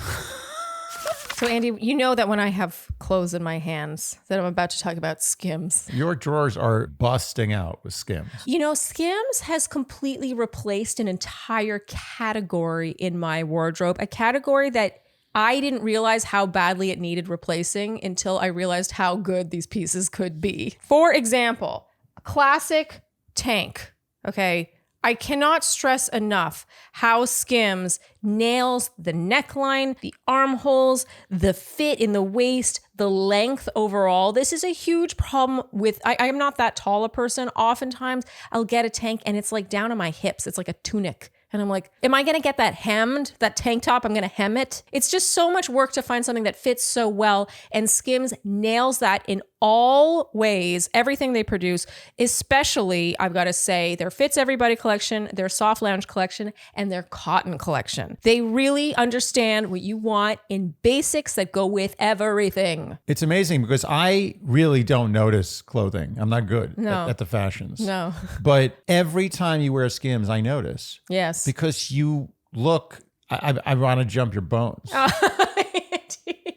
So, Andy, you know that when I have clothes in my hands that I'm about to talk about Skims. Your drawers are busting out with Skims. You know, Skims has completely replaced an entire category in my wardrobe, a category that I didn't realize how badly it needed replacing until I realized how good these pieces could be. For example, a classic tank, okay? I cannot stress enough how Skims nails the neckline, the armholes, the fit in the waist, the length overall. This is a huge problem with, I am not that tall a person. Oftentimes I'll get a tank and it's like down on my hips. It's like a tunic. And I'm like, am I going to get that hemmed, that tank top? I'm going to hem it. It's just so much work to find something that fits so well. And Skims nails that in all ways, everything they produce, especially, I've got to say, their Fits Everybody collection, their Soft Lounge collection, and their Cotton collection. They really understand what you want in basics that go with everything. It's amazing because I really don't notice clothing. I'm not good at the fashions. No. But every time you wear Skims, I notice. Yes. Because you look, I want to jump your bones.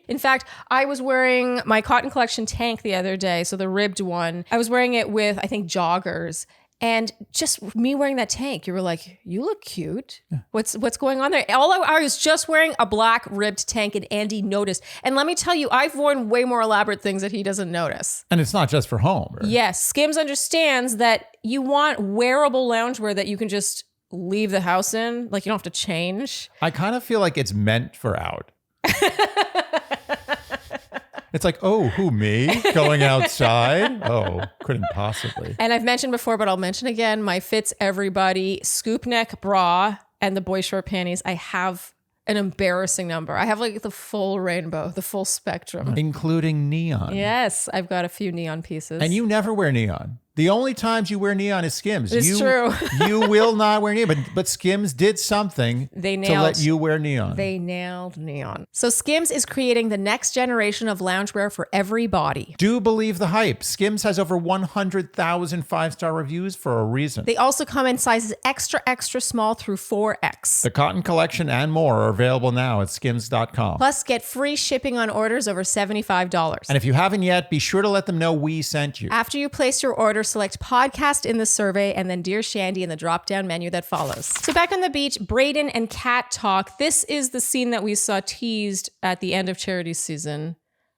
In fact, I was wearing my Cotton Collection tank the other day, so the ribbed one. I was wearing it with, I think, joggers. And just me wearing that tank, you were like, you look cute. Yeah. What's going on there? I was just wearing a black ribbed tank and Andy noticed. And let me tell you, I've worn way more elaborate things that he doesn't notice. And it's not just for home. Right? Yes. Skims understands that you want wearable loungewear that you can just leave the house in. Like, you don't have to change. I kind of feel like it's meant for out. It's like, oh, who, me? Going outside? Oh, couldn't possibly. And I've mentioned before, but I'll mention again, my Fits Everybody scoop neck bra and the boy short panties. I have an embarrassing number. I have like the full rainbow, the full spectrum. Including neon. Yes, I've got a few neon pieces. And you never wear neon. The only times you wear neon is Skims. It's true. You will not wear neon, but Skims did something to let you wear neon. They nailed neon. So Skims is creating the next generation of loungewear for every body. Do believe the hype. Skims has over 100,000 five-star reviews for a reason. They also come in sizes extra, extra small through 4X. The Cotton Collection and more are available now at skims.com. Plus, get free shipping on orders over $75. And if you haven't yet, be sure to let them know we sent you. After you place your order, select podcast in the survey and then Dear Shandy in the drop-down menu that follows. So back on the beach, Brayden and Kat talk. This is the scene that we saw teased at the end of Charity's season.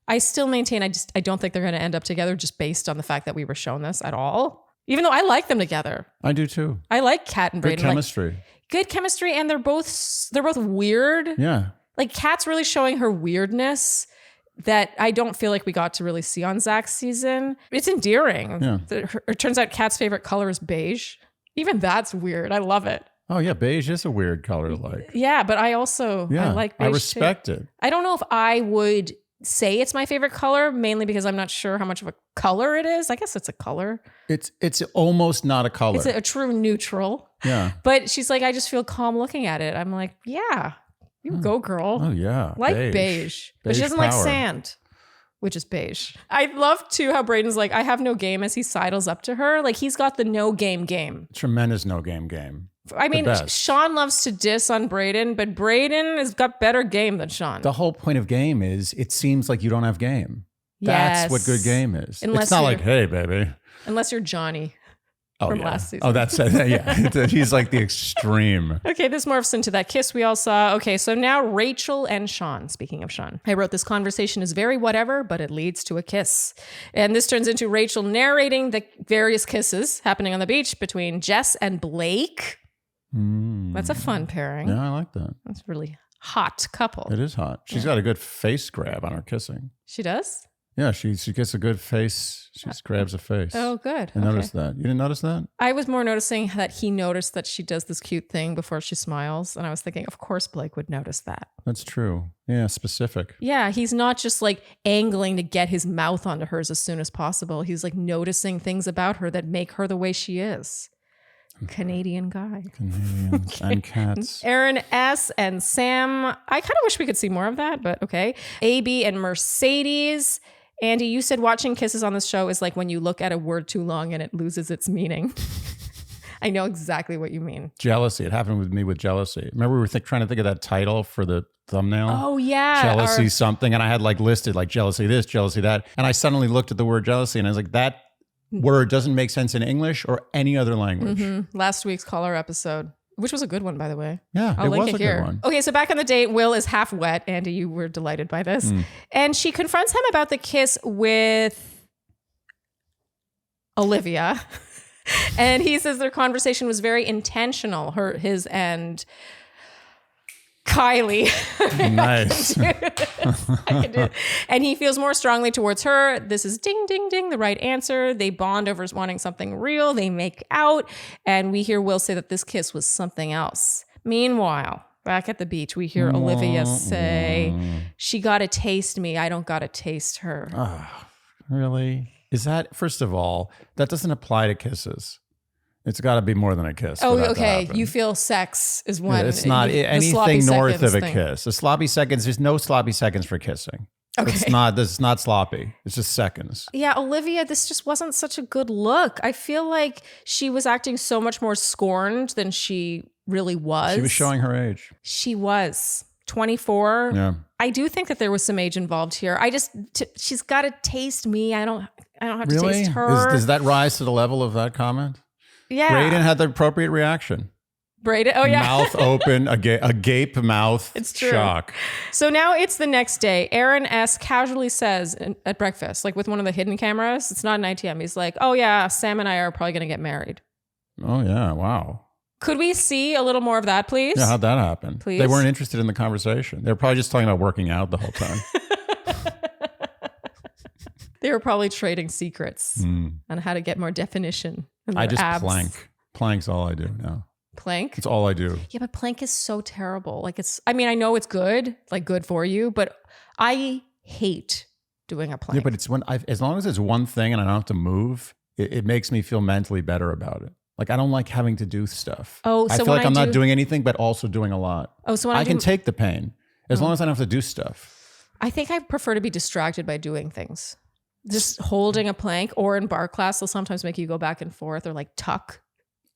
I still maintain I don't think they're going to end up together just based on the fact that we were shown this at all. Even though I like them together. I do too. I like Kat and Brayden. Good chemistry. Good chemistry, and they're both weird. Yeah. Like Kat's really showing her weirdness that I don't feel like we got to really see on Zach's season. It's endearing. Yeah. It turns out Kat's favorite color is beige. Even that's weird. I love it. Oh yeah, beige is a weird color to like. Yeah, but I also I like beige. I respect it. I don't know if I would say it's my favorite color, mainly because I'm not sure how much of a color it is. I guess it's a color. It's almost not a color. It's a true neutral. Yeah. But she's like, I just feel calm looking at it. I'm like, yeah. You go, girl. Oh, yeah. Like beige. But she doesn't like sand, which is beige. I love, too, how Brayden's like, I have no game as he sidles up to her. Like, he's got the no game. Tremendous no game. I mean, best. Sean loves to diss on Brayden, but Brayden has got better game than Sean. The whole point of game is it seems like you don't have game. That's what good game is. It's not like, hey, baby. Unless you're Johnny from last season. Oh, that's yeah. He's like the extreme. Okay, this morphs into that kiss we all saw. Okay, so now Rachel and Sean. Speaking of Sean, I wrote this conversation is very whatever, but it leads to a kiss. And this turns into Rachel narrating the various kisses happening on the beach between Jess and Blake. That's a fun pairing. Yeah, I like that. That's a really hot couple. It is hot. She's got a good face grab on her kissing. She does? Yeah, she gets a good face. She just grabs a face. Oh, good. I noticed that. You didn't notice that? I was more noticing that he noticed that she does this cute thing before she smiles. And I was thinking, of course, Blake would notice that. That's true. Yeah, specific. Yeah, he's not just like angling to get his mouth onto hers as soon as possible. He's like noticing things about her that make her the way she is. Canadian guy. Canadians and cats. Aaron S. and Sam. I kind of wish we could see more of that, but okay. AB and Mercedes. Andy, you said watching kisses on this show is like when you look at a word too long and it loses its meaning. I know exactly what you mean. Jealousy. It happened with me with jealousy. Remember we were trying to think of that title for the thumbnail? Oh, yeah. Jealousy something. And I had like listed like jealousy this, jealousy that. And I suddenly looked at the word jealousy and I was like, that word doesn't make sense in English or any other language. Last week's caller episode, which was a good one, by the way. Yeah, I'll link was it a here. good one. Okay, so back on the date, Will is half wet. Andy, you were delighted by this. And she confronts him about the kiss with Olivia. And he says their conversation was very intentional, his and Kylie. Nice. I can do it. And he feels more strongly towards her. This is ding, ding, ding, the right answer. They bond over wanting something real. They make out. And we hear Will say that this kiss was something else. Meanwhile, back at the beach, we hear Olivia say, she got to taste me. I don't got to taste her. Oh, really? Is that, first of all, that doesn't apply to kisses. It's got to be more than a kiss. Oh, okay. You feel sex is when it's not anything north of a kiss. The sloppy seconds, there's no sloppy seconds for kissing. Okay. It's not sloppy. It's just seconds. Yeah, Olivia, this just wasn't such a good look. I feel like she was acting so much more scorned than she really was. She was showing her age. She was 24. Yeah. I do think that there was some age involved here. She's got to taste me. I don't have to taste her. Does that rise to the level of that comment? Yeah. Brayden had the appropriate reaction. Brayden, oh yeah. Mouth open, a gape mouth. It's true. Shock. So now it's the next day. Aaron S. casually says at breakfast, like with one of the hidden cameras, it's not an ITM. He's like, oh yeah, Sam and I are probably going to get married. Oh yeah, wow. Could we see a little more of that, please? Yeah, how'd that happen? Please? They weren't interested in the conversation. They were probably just talking about working out the whole time. They were probably trading secrets on how to get more definition. I just abs. plank. Plank's all I do now. Plank? It's all I do. Yeah, but plank is so terrible. Like I know it's good, like good for you, but I hate doing a plank. Yeah, but it's as long as it's one thing and I don't have to move, it makes me feel mentally better about it. Like I don't like having to do stuff. Oh, so I feel like I'm not doing anything, but also doing a lot. Oh, so I can take the pain as long as I don't have to do stuff. I think I prefer to be distracted by doing things. Just holding a plank, or in bar class, they'll sometimes make you go back and forth or like tuck.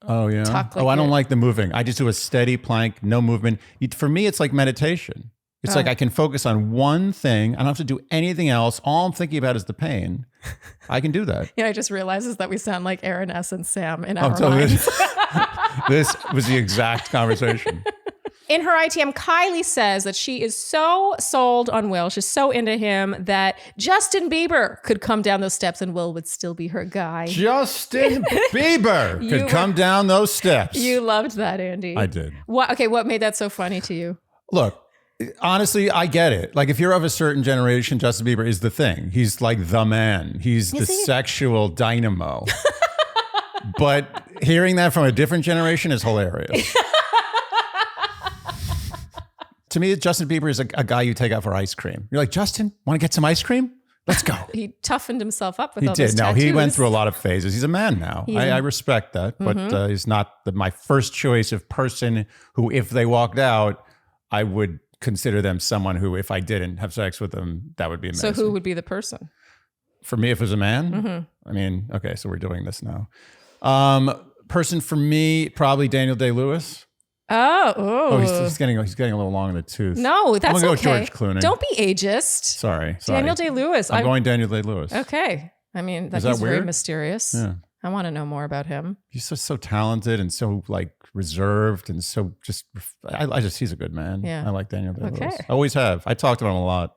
Oh, yeah. Tuck like I don't like the moving. I just do a steady plank, no movement. For me, it's like meditation. It's like I can focus on one thing. I don't have to do anything else. All I'm thinking about is the pain. I can do that. Yeah, I just realized that we sound like Aaron S. and Sam in our minds. This was the exact conversation. In her ITM, Kylie says that she is so sold on Will, she's so into him, that Justin Bieber could come down those steps and Will would still be her guy. Justin Bieber could come down those steps. You loved that, Andy. I did. What made that so funny to you? Look, honestly, I get it. Like if you're of a certain generation, Justin Bieber is the thing. He's like the man. He's the sexual dynamo. But hearing that from a different generation is hilarious. To me, Justin Bieber is a guy you take out for ice cream. You're like, Justin, want to get some ice cream? Let's go. He toughened himself up with all those tattoos. No, he went through a lot of phases. He's a man now. Yeah. I respect that. But he's not my first choice of person who, if they walked out, I would consider them someone who, if I didn't have sex with them, that would be amazing. So who would be the person? For me, if it was a man? I mean, okay, so we're doing this now. person for me, probably Daniel Day-Lewis. Oh, he's getting a little long in the tooth. No, that's I'm gonna okay. go George Clooney. Don't be ageist. Sorry. Daniel Day-Lewis. I'm going Daniel Day-Lewis. Okay. I mean, Is that he's very weird? mysterious. Yeah. I want to know more about him. He's just so talented and so like reserved and so just. He's a good man. Yeah. I like Daniel Day-Lewis. Okay. I always have. I talk to him a lot.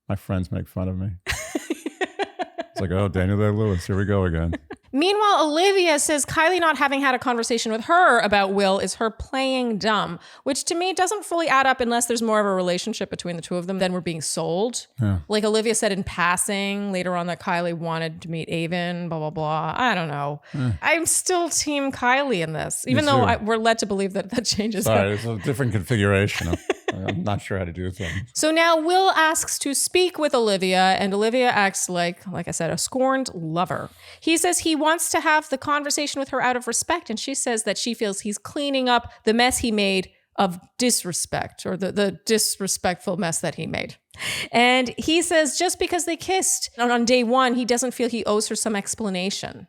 My friends make fun of me. It's like, oh, Daniel Day-Lewis, here we go again. Meanwhile, Olivia says Kylie not having had a conversation with her about Will is her playing dumb, which to me doesn't fully add up unless there's more of a relationship between the two of them than we're being sold. Yeah. Like Olivia said in passing later on that Kylie wanted to meet Avon, blah, blah, blah. I don't know. I'm still team Kylie in this, even though we're led to believe that changes. Sorry, it's a different configuration. I'm not sure how to do things. So now Will asks to speak with Olivia, and Olivia acts like I said, a scorned lover. He says he wants to have the conversation with her out of respect, and she says that she feels he's cleaning up the mess he made of disrespect, or the disrespectful mess that he made. And he says just because they kissed on day one, he doesn't feel he owes her some explanation.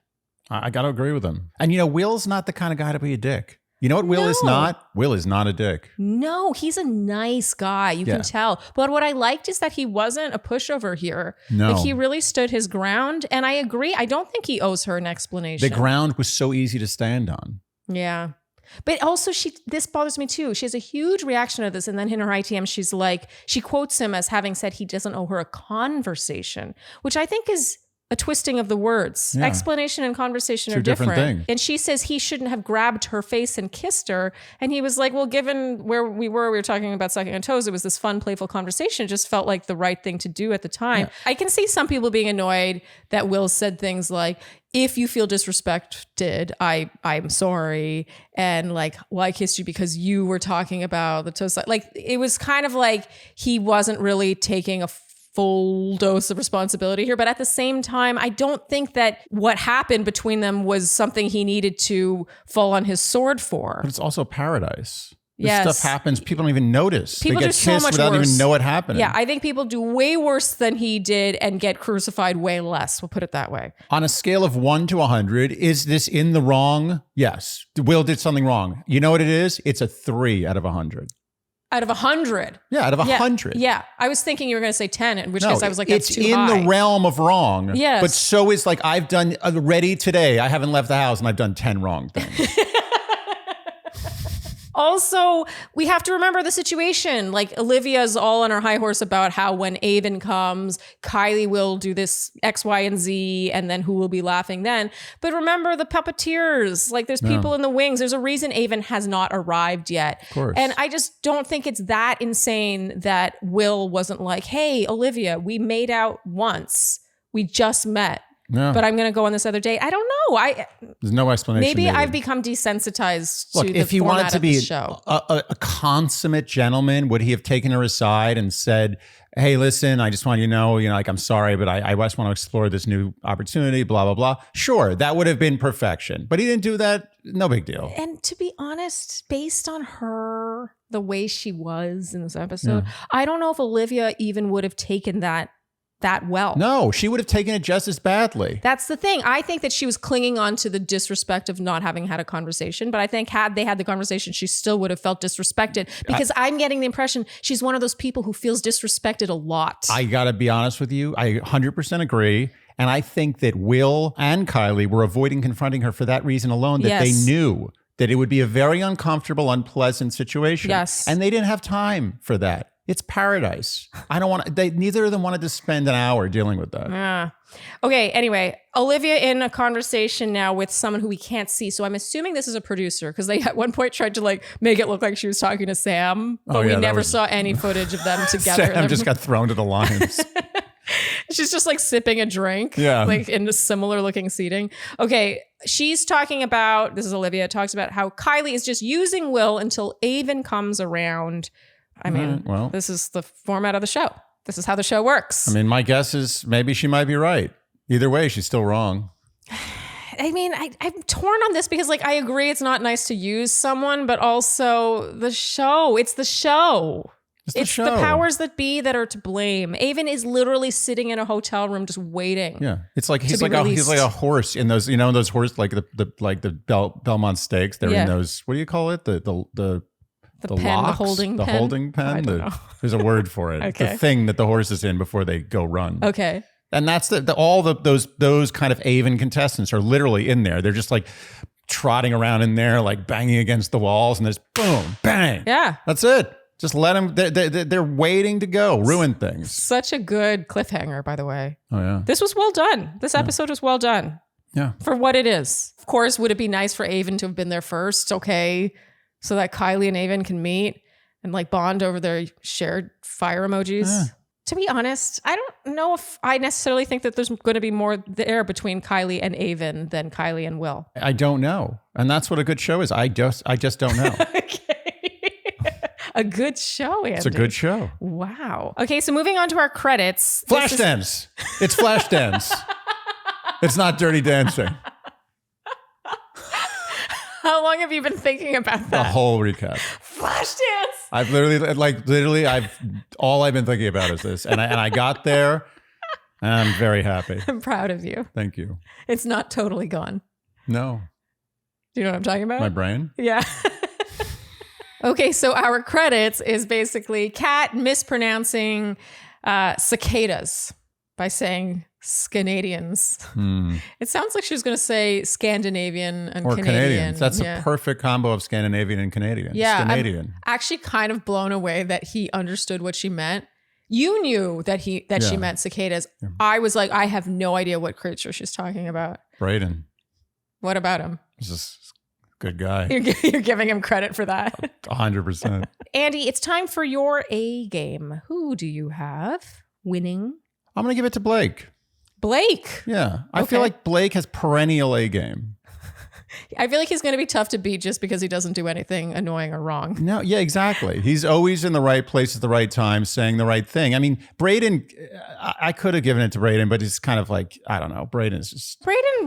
I got to agree with him. And Will's not the kind of guy to be a dick. You know what Will is No. not? Will is not a dick. No, he's a nice guy. You can tell. But what I liked is that he wasn't a pushover here. No. Like he really stood his ground. And I agree. I don't think he owes her an explanation. The ground was so easy to stand on. Yeah. But also this bothers me too. She has a huge reaction to this. And then in her ITM, she's like, she quotes him as having said he doesn't owe her a conversation, which I think is a twisting of the words. Yeah. Explanation and conversation Two are different. things. And she says he shouldn't have grabbed her face and kissed her. And he was like, well, given where we were talking about sucking on toes. It was this fun, playful conversation. It just felt like the right thing to do at the time. Yeah. I can see some people being annoyed that Will said things like, if you feel disrespected, I'm sorry. And like, well, I kissed you because you were talking about the toes. Like, it was kind of like he wasn't really taking a full dose of responsibility here. But at the same time, I don't think that what happened between them was something he needed to fall on his sword for. But it's also paradise. Yes. This stuff happens. People don't even notice. People they do get so kissed much without worse. even know it happening. Yeah, I think people do way worse than he did and get crucified way less. We'll put it that way. On a scale of 1 to 100, is this in the wrong? Yes. Will did something wrong. You know what it is? It's a 3 out of 100. Out of 100. Yeah, out of 100. Yeah. I was thinking you were going to say 10, in which case I was like, that's it's too in high. the realm of wrong. Yes. But so is like I've done already today. I haven't left the house and I've done 10 wrong things. Also, we have to remember the situation. Like Olivia's all on her high horse about how when Avon comes, Kylie will do this X, Y, and Z, and then who will be laughing then. But remember the puppeteers. Like there's people in the wings. There's a reason Avon has not arrived yet. Of course. And I just don't think it's that insane that Will wasn't like, hey, Olivia, we made out once. We just met. No. But I'm going to go on this other date. I don't know. There's no explanation. Maybe needed. I've become desensitized Look, to the if he format wanted to of be the show. a consummate gentleman, would he have taken her aside and said, hey, listen, I just want you to know, like, I'm sorry, but I just want to explore this new opportunity, blah, blah, blah. Sure, that would have been perfection. But he didn't do that. No big deal. And to be honest, based on her, the way she was in this episode, I don't know if Olivia even would have taken that well. No, she would have taken it just as badly. That's the thing. I think that she was clinging on to the disrespect of not having had a conversation. But I think had they had the conversation, she still would have felt disrespected because I'm getting the impression she's one of those people who feels disrespected a lot. I got to be honest with you. I 100% agree. And I think that Will and Kylie were avoiding confronting her for that reason alone, that they knew that it would be a very uncomfortable, unpleasant situation. Yes. And they didn't have time for that. It's paradise. I don't want to, neither of them wanted to spend an hour dealing with that. Yeah. Okay. Anyway, Olivia in a conversation now with someone who we can't see. So I'm assuming this is a producer because they at one point tried to like make it look like she was talking to Sam, but we never saw any footage of them together. Sam just got thrown to the lions. She's just like sipping a drink, like in the similar looking seating. Okay. She's talking about, this is Olivia, talks about how Kylie is just using Will until Avon comes around. I mean, this is the format of the show. This is how the show works. I mean, my guess is maybe she might be right. Either way, she's still wrong. I mean, I'm torn on this because, like, I agree it's not nice to use someone, but also the show. It's the show. It's the powers that be that are to blame. Avon is literally sitting in a hotel room just waiting. Yeah, it's like he's like a horse in those, those horse like the Belmont Stakes. They're in those. What do you call it? The pen, locks? the holding the pen. Holding pen. I don't know. There's a word for it. Okay. The thing that the horse is in before they go run. Okay. And that's those kind of Avon contestants are literally in there. They're just like trotting around in there, like banging against the walls, and there's boom, bang. Yeah, that's it. Just let them. They're waiting to go ruin things. Such a good cliffhanger, by the way. Oh yeah, this was well done. This episode was well done. Yeah, for what it is. Of course, would it be nice for Avon to have been there first? Okay, so that Kylie and Avon can meet and like bond over their shared fire emojis. Yeah. To be honest, I don't know if I necessarily think that there's going to be more there between Kylie and Avon than Kylie and Will. I don't know, and that's what a good show is. I just don't know. Okay. A good show, Andy. It's a good show. Wow. Okay, so moving on to our credits. Flashdance. It's Flashdance. It's not Dirty Dancing. How long have you been thinking about that? The whole recap. Flashdance. I've all I've been thinking about is this, and I got there, and I'm very happy. I'm proud of you. Thank you. It's not totally gone. No. Do you know what I'm talking about? My brain? Yeah. Okay, so our credits is basically Kat mispronouncing cicadas by saying Scandinavians. It sounds like she was going to say Scandinavian and or Canadian. Canadians. That's a perfect combo of Scandinavian and Canadian. Yeah, Canadian. I'm actually kind of blown away that he understood what she meant. You knew that she meant cicadas. Yeah. I was like, I have no idea what creature she's talking about. Braden. What about him? He's just a good guy. You're giving him credit for that. 100%. Andy, it's time for your A game. Who do you have winning? I'm going to give it to Blake. Blake? Yeah. I feel like Blake has perennial A game. I feel like he's going to be tough to beat just because he doesn't do anything annoying or wrong. No, yeah, exactly. He's always in the right place at the right time, saying the right thing. I mean, Braden, I could have given it to Braden, but it's kind of like, I don't know. Braden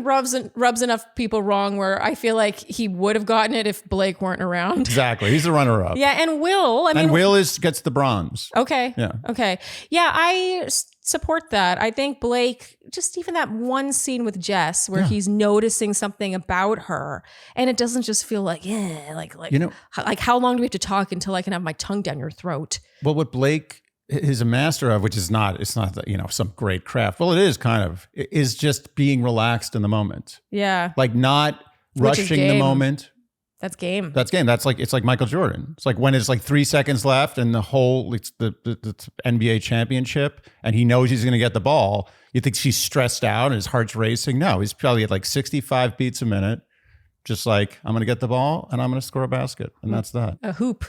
rubs enough people wrong where I feel like he would have gotten it if Blake weren't around. Exactly. He's the runner-up. Yeah, and Will, Will gets the bronze. Okay. Yeah. Okay. Yeah, I support that. I think Blake, just even that one scene with Jess where he's noticing something about her and it doesn't just feel like, like how long do we have to talk until I can have my tongue down your throat? Well, what Blake is a master of, which is not, it's not, some great craft. Well, it is kind of, is just being relaxed in the moment. Yeah. Like not rushing the moment. That's game. That's game. It's like Michael Jordan. It's like when it's like 3 seconds left and it's the NBA championship and he knows he's going to get the ball. You think she's stressed out and his heart's racing. No, he's probably at like 65 beats a minute. Just like, I'm going to get the ball and I'm going to score a basket. And that's that. A hoop.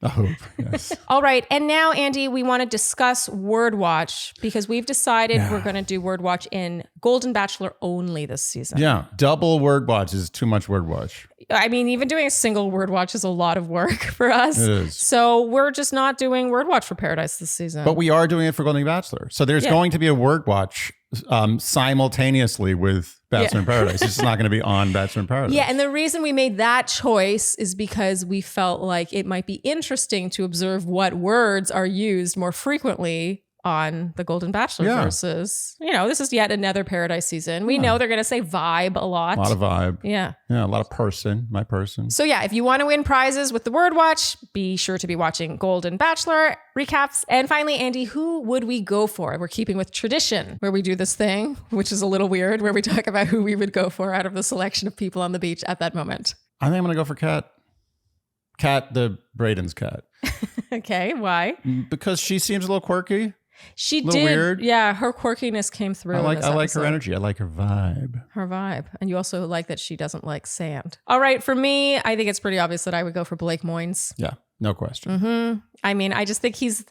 A hoop, yes. All right. And now, Andy, we want to discuss Word Watch because we've decided we're going to do Word Watch in Golden Bachelor only this season. Yeah. Double Word Watch is too much Word Watch. I mean, even doing a single Word Watch is a lot of work for us. It is. So we're just not doing Word Watch for Paradise this season. But we are doing it for Golden Bachelor. So there's going to be a Word Watch simultaneously with Bachelor in Paradise. It's just not going to be on Bachelor in Paradise. Yeah, and the reason we made that choice is because we felt like it might be interesting to observe what words are used more frequently on the Golden Bachelor versus, this is yet another Paradise season. We know they're going to say vibe a lot. A lot of vibe. Yeah. Yeah, a lot of my person. So yeah, if you want to win prizes with the Word Watch, be sure to be watching Golden Bachelor recaps. And finally, Andy, who would we go for? We're keeping with tradition where we do this thing, which is a little weird, where we talk about who we would go for out of the selection of people on the beach at that moment. I think I'm going to go for Kat. Kat, the Braden's cat. Okay, why? Because she seems a little quirky. She did. Weird. Yeah, her quirkiness came through. I like her energy. I like her vibe. Her vibe. And you also like that she doesn't like sand. All right, for me, I think it's pretty obvious that I would go for Blake Moynes. Yeah, no question. Mm-hmm. I mean, I just think he's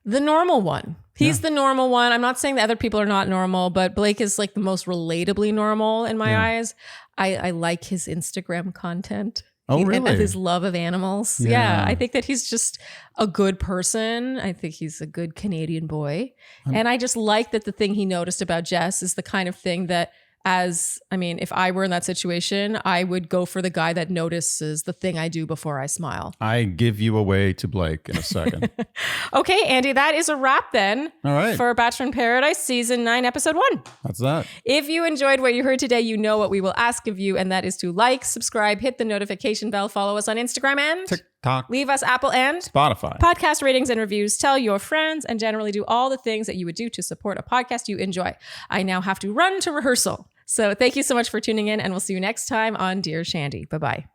the normal one. He's the normal one. I'm not saying that other people are not normal, but Blake is like the most relatably normal in my eyes. I like his Instagram content. Oh, really? And his love of animals. Yeah. I think that he's just a good person. I think he's a good Canadian boy. And I just like that the thing he noticed about Jess is the kind of thing that if I were in that situation, I would go for the guy that notices the thing I do before I smile. I give you away to Blake in a second. Okay, Andy, that is a wrap then. All right. For Bachelor in Paradise Season 9, Episode 1. That's that. If you enjoyed what you heard today, you know what we will ask of you, and that is to like, subscribe, hit the notification bell, follow us on Instagram, and TikTok, leave us Apple and Spotify podcast ratings and reviews. Tell your friends and generally do all the things that you would do to support a podcast you enjoy. I now have to run to rehearsal. So thank you so much for tuning in, and we'll see you next time on Dear Shandy. Bye-bye.